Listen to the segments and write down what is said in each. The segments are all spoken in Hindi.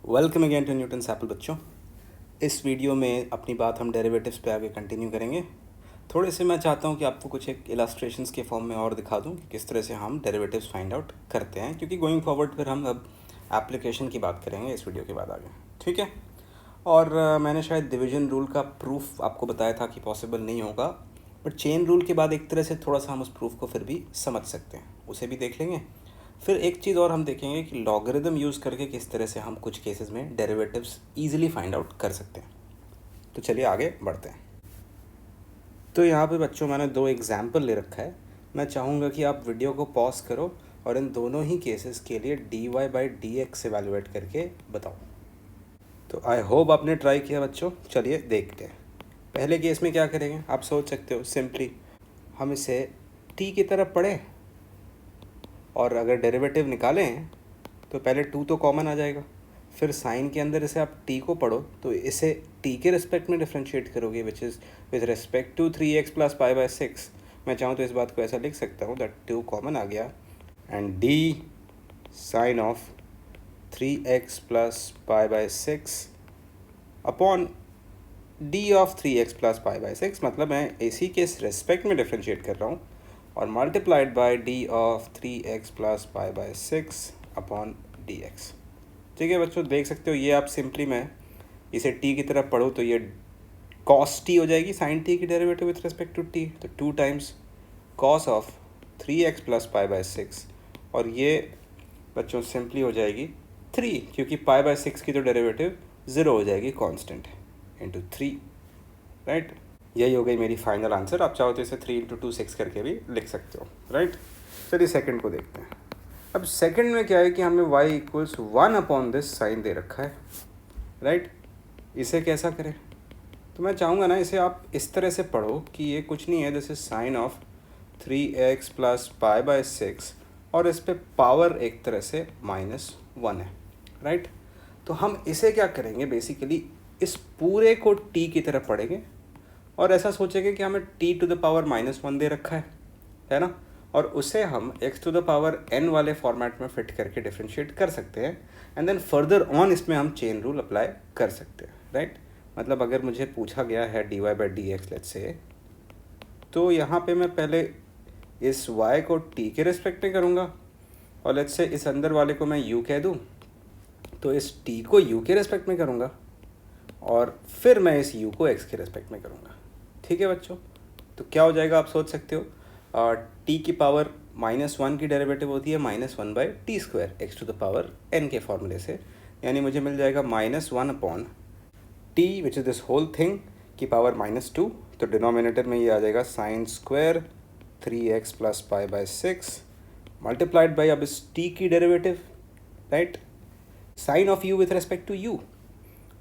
वेलकम अगेन टू न्यूटन सैपल बच्चों। इस वीडियो में अपनी बात हम डेरिवेटिव्स पे आगे कंटिन्यू करेंगे। थोड़े से मैं चाहता हूँ कि आपको कुछ एक इलास्ट्रेशंस के फॉर्म में और दिखा दूँ कि किस तरह से हम डेरिवेटिव्स फाइंड आउट करते हैं, क्योंकि गोइंग फॉरवर्ड फिर हम अब एप्लीकेशन की बात करेंगे इस वीडियो के बाद आगे, ठीक है। और मैंने शायद डिवीजन रूल का प्रूफ आपको बताया था कि पॉसिबल नहीं होगा, बट चेन रूल के बाद एक तरह से थोड़ा सा हम उस प्रूफ को फिर भी समझ सकते हैं, उसे भी देख लेंगे। फिर एक चीज़ और हम देखेंगे कि लॉगरिदम यूज़ करके किस तरह से हम कुछ केसेस में डेरिवेटिव्स ईजिली फाइंड आउट कर सकते हैं। तो चलिए आगे बढ़ते हैं। तो यहाँ पे बच्चों मैंने दो एग्जाम्पल ले रखा है। मैं चाहूँगा कि आप वीडियो को पॉज करो और इन दोनों ही केसेस के लिए dy/dx एवेलुएट करके बताओ। तो आई होप आपने ट्राई किया बच्चों। चलिए देखते हैं। पहले केस में क्या करेंगे, आप सोच सकते हो सिंपली हम इसे t की तरफ पढ़ें और अगर डेरिवेटिव निकालें तो पहले 2 तो कॉमन आ जाएगा, फिर साइन के अंदर इसे आप t को पढ़ो तो इसे t के रिस्पेक्ट में डिफ्रेंशिएट करोगे, which is with respect to 3x plus pi by 6। मैं चाहूँ तो इस बात को ऐसा लिख सकता हूँ दैट 2 कॉमन आ गया and d sine of 3x plus pi by 6 upon d of 3x plus pi by 6, मतलब मैं इसी के रिस्पेक्ट में डिफ्रेंशिएट कर रहा हूँ, और multiplied by d of 3x plus pi by 6 upon dx। ठीक है बच्चों, देख सकते हो ये आप सिंपली मैं इसे t की तरफ पढ़ूँ तो ये cos t हो जाएगी, sin t की derivative with respect to t, तो 2 times cos of 3x plus pi by 6, और ये बच्चों सिंपली हो जाएगी 3, क्योंकि पाई बाई 6 की तो डेरिवेटिव 0 हो जाएगी कांस्टेंट इंटू 3, राइट। यही हो गई मेरी फाइनल आंसर। आप चाहो तो इसे 3 इंटू 2 6 करके भी लिख सकते हो, राइट। चलिए सेकंड को देखते हैं। अब सेकंड में क्या है कि हमें y equals 1 upon this sine दे रखा है, राइट। इसे कैसा करें, तो मैं चाहूँगा ना इसे आप इस तरह से पढ़ो कि ये कुछ नहीं है, this is sine of 3x plus pi by 6, और इस पर पावर एक तरह से -1 है, राइट। तो हम इसे क्या करेंगे, बेसिकली इस पूरे को t की तरफ पढ़ेंगे और ऐसा सोचेंगे कि हमें t टू द पावर -1 दे रखा है ना, और उसे हम x to the power n वाले फॉर्मेट में फिट करके डिफ्रेंशिएट कर सकते हैं, एंड देन फर्दर ऑन इसमें हम चेन रूल अप्लाई कर सकते हैं, राइट। मतलब अगर मुझे पूछा गया है dy/dx लेट्स से, तो यहाँ पे मैं पहले इस y को t के रिस्पेक्ट में करूँगा, और लेट्स से इस अंदर वाले को मैं u कह दूँ तो इस t को u के रिस्पेक्ट में करूँगा, और फिर मैं इस u को x के रिस्पेक्ट में करूँगा। ठीक है बच्चों, तो क्या हो जाएगा आप सोच सकते हो, t की पावर -1 की डेरिवेटिव होती है -1/t² x to the power n के फॉर्मूले से, यानी मुझे मिल जाएगा -1 upon t which is this whole thing की पावर -2, तो डिनोमिनेटर में ये आ जाएगा sine square 3x plus pi by 6 multiplied by अब इस t की derivative, right, sine of u with respect to u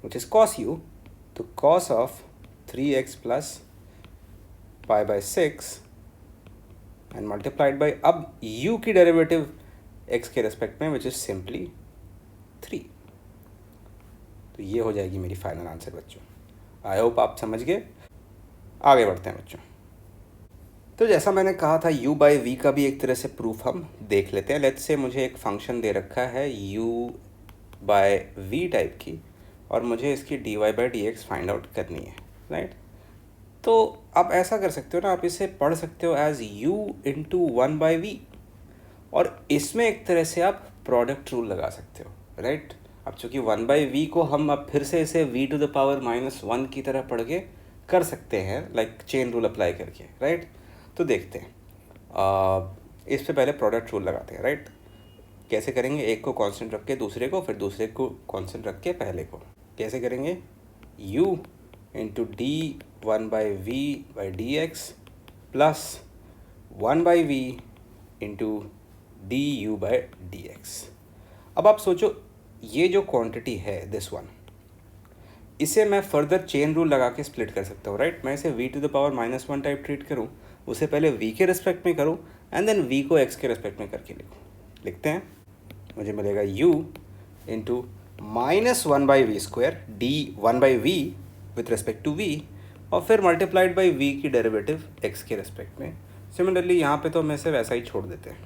which is cos u, तो cos of 3x plus pi by 6 and multiplied by अब u की डेरिवेटिव x के रेस्पेक्ट में which is simply 3। तो ये हो जाएगी मेरी फाइनल आंसर बच्चों। आई होप आप समझ गए। आगे बढ़ते हैं बच्चों। तो जैसा मैंने कहा था u बाई v का भी एक तरह से प्रूफ हम देख लेते हैं। लेट्स से मुझे एक फंक्शन दे रखा है u बाई v टाइप की, और मुझे इसकी dy/dx फाइंड आउट करनी है, राइट। तो आप ऐसा कर सकते हो ना, आप इसे पढ़ सकते हो एज u इंटू 1/v, और इसमें एक तरह से आप प्रोडक्ट रूल लगा सकते हो, राइट। अब चूँकि 1/v को हम अब फिर से इसे v टू द पावर -1 की तरह पढ़ के कर सकते हैं, लाइक चेन रूल अप्लाई करके, राइट। तो देखते हैं, इस पे पहले प्रोडक्ट रूल लगाते हैं, राइट। कैसे करेंगे, एक को कांस्टेंट रख के दूसरे को, फिर दूसरे को कांस्टेंट रख के पहले को। कैसे करेंगे, u into d1/v/dx plus 1/v into du/dx। अब आप सोचो ये जो क्वांटिटी है दिस वन, इसे मैं फर्दर चेन रूल लगा के स्प्लिट कर सकता हूँ, राइट। मैं इसे v to the power -1 type treat करूँ, उसे पहले v के रिस्पेक्ट में करूँ, एंड देन v को x के रिस्पेक्ट में करके लिखते हैं। मुझे मिलेगा u into -1/v² d1/v with respect to v, और फिर मल्टीप्लाइड बाई v की डेरिवेटिव x के रिस्पेक्ट में। सिमिलरली यहाँ पे तो हम इसे वैसा ही छोड़ देते हैं,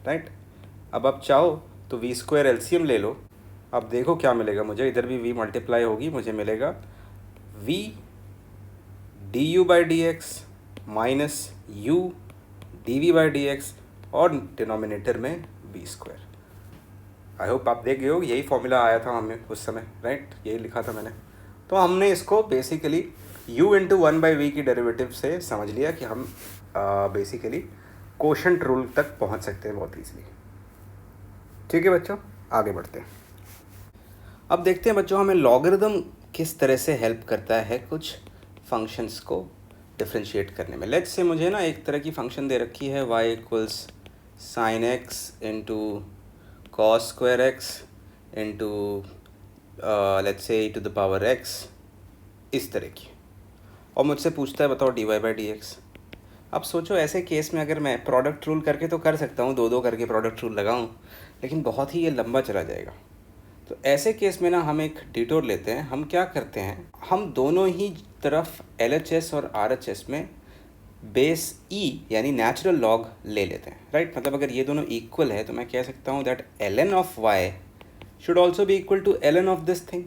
राइट। अब आप चाहो तो v² एलसीएम ले लो, अब देखो क्या मिलेगा मुझे, इधर भी v मल्टीप्लाई होगी, मुझे मिलेगा v du by d x minus u dv by d x और डिनोमिनेटर में b स्क्वायर। आई होप आप देख गए हो, यही फॉर्मूला आया था हमें उस समय, राइट, यही लिखा था मैंने। तो हमने इसको basically u into one by v की डेरिवेटिव से समझ लिया कि हम बेसिकली कोशेंट रूल तक पहुंच सकते हैं बहुत ईजिली। ठीक है बच्चों, आगे बढ़ते हैं। अब देखते हैं बच्चों हमें लॉगरिदम किस तरह से हेल्प करता है कुछ फंक्शंस को डिफ्रेंशिएट करने में। लेट्स से मुझे ना एक तरह की फंक्शन दे रखी है y equals sine x into cos square x into let's say e to the power x, इस तरह की, और मुझसे पूछता है बताओ dy बाई डी एक्स। अब सोचो ऐसे केस में अगर मैं प्रोडक्ट रूल करके तो कर सकता हूँ, दो करके प्रोडक्ट रूल लगाऊँ, लेकिन बहुत ही ये लंबा चला जाएगा। तो ऐसे केस में ना हम एक डिटोर लेते हैं। हम क्या करते हैं, हम दोनों ही तरफ LHS और RHS में बेस e यानी नेचुरल लॉग ले लेते हैं, राइट। मतलब अगर ये दोनों इक्वल है तो मैं कह सकता हूँ that ln of y should also be equal to ln of this thing,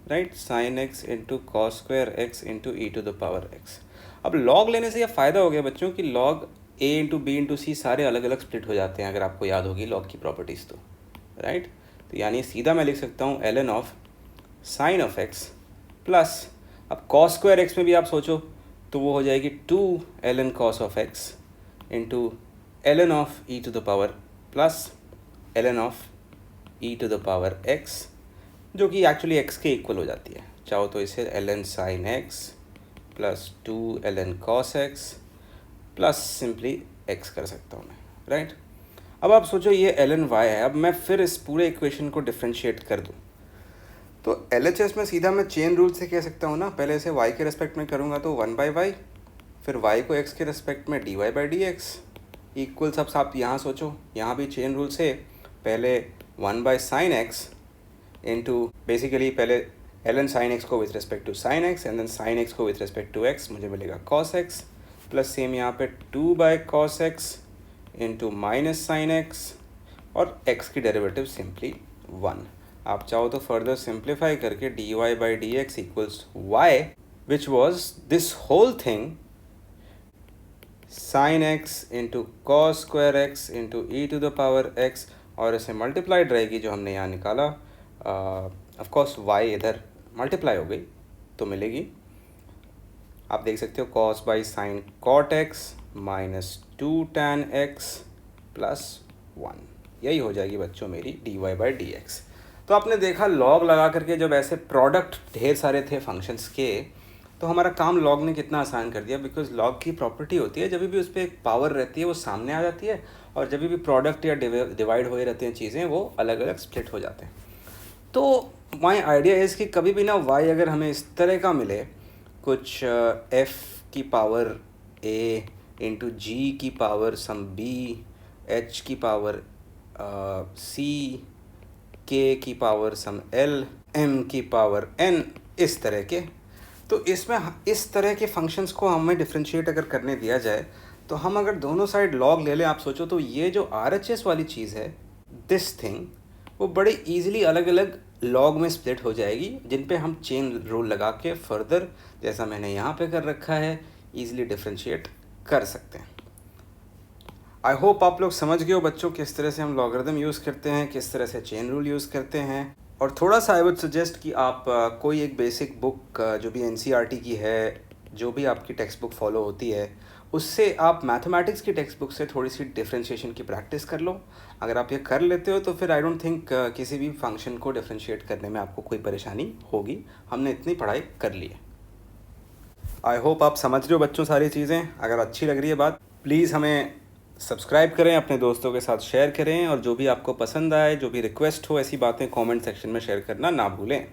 right, sine x into cos square x into e to the power x. अब लॉग लेने से ये फ़ायदा हो गया बच्चों कि log a into b into c सारे अलग अलग स्प्लिट हो जाते हैं, अगर आपको याद होगी लॉग की प्रॉपर्टीज़ तो, राइट। तो यानी सीधा मैं लिख सकता हूँ ln of sine of x plus, अब कॉस स्क्वायर एक्स में भी आप सोचो तो वो हो जाएगी 2 ln cos of x into ln of e to the power plus ln of e to the power x, जो कि एक्चुअली एक्स के इक्वल हो जाती है। चाहो तो इसे ln sine x plus 2 ln cos x plus simply x कर सकता हूँ मैं, राइट। अब आप सोचो ये ln y है। अब मैं फिर इस पूरे इक्वेशन को डिफ्रेंशिएट कर दूँ तो LHS में सीधा मैं चेन रूल से कह सकता हूँ ना, पहले इसे y के रेस्पेक्ट में करूँगा तो 1 बाई वाई, फिर y को x के रेस्पेक्ट में dy by d x equal, सब आप यहाँ सोचो, यहाँ भी चेन रूल से पहले 1 by sine x into basically पहले ln साइन एक्स को with respect to sine x and then sine x को विथ रिस्पेक्ट टू एक्स, मुझे मिलेगा कॉस एक्स प्लस सेम यहाँ पे 2 by cos x into minus sine x और x की डेरिवेटिव सिंपली 1। आप चाहो तो फर्दर सिंप्लीफाई करके dy by d x equals y which was this whole thing sine x into cos square x into e to the power x, और इसे मल्टीप्लाइड रहेगी जो हमने यहाँ निकाला। ऑफकोर्स y इधर मल्टीप्लाई हो गई तो मिलेगी, आप देख सकते हो cos by sine cot x minus 2 tan x plus 1, यही हो जाएगी बच्चों मेरी dy बाई डी एक्स। तो आपने देखा लॉग लगा करके जब ऐसे प्रोडक्ट ढेर सारे थे फंक्शंस के तो हमारा काम लॉग ने कितना आसान कर दिया, बिकॉज लॉग की प्रॉपर्टी होती है जब भी उस पर एक पावर रहती है वो सामने आ जाती है, और जब भी प्रोडक्ट या डिवाइड हो रहते हैं चीज़ें वो अलग अलग स्प्लिट हो जाते हैं। तो माई आइडिया इज़ कि कभी भी ना y अगर हमें इस तरह का मिले कुछ f की पावर a इंटू जी की पावर सम b, h की पावर c, k की पावर सम l, m की पावर n, इस तरह के, तो इसमें इस तरह के फंक्शंस को हमें डिफ्रेंशिएट अगर करने दिया जाए तो हम अगर दोनों साइड लॉग ले लें, आप सोचो तो ये जो RHS वाली चीज़ है दिस थिंग, वो बड़े इजीली अलग अलग लॉग में स्प्लिट हो जाएगी, जिन पे हम चेन रूल लगा के फर्दर जैसा मैंने यहाँ पे कर रखा है इजीली डिफ्रेंशिएट कर सकते हैं। आई होप आप लोग समझ गए हो बच्चों किस तरह से हम लॉगरिदम यूज़ करते हैं, किस तरह से चेन रूल यूज़ करते हैं। और थोड़ा सा आई वुड सजेस्ट कि आप कोई एक बेसिक बुक जो भी NCERT की है, जो भी आपकी टेक्स्ट बुक फॉलो होती है, उससे आप मैथमेटिक्स की टेक्स्ट बुक से थोड़ी सी डिफरेंशिएशन की प्रैक्टिस कर लो। अगर आप ये कर लेते हो तो फिर आई डोंट थिंक किसी भी फंक्शन को डिफरेंशिएट करने में आपको कोई परेशानी होगी। हमने इतनी पढ़ाई कर ली है। आई होप आप समझ रहे हो बच्चों सारी चीज़ें। अगर अच्छी लग रही है बात, प्लीज़ हमें सब्सक्राइब करें, अपने दोस्तों के साथ शेयर करें, और जो भी आपको पसंद आए, जो भी रिक्वेस्ट हो, ऐसी बातें कमेंट सेक्शन में शेयर करना ना भूलें।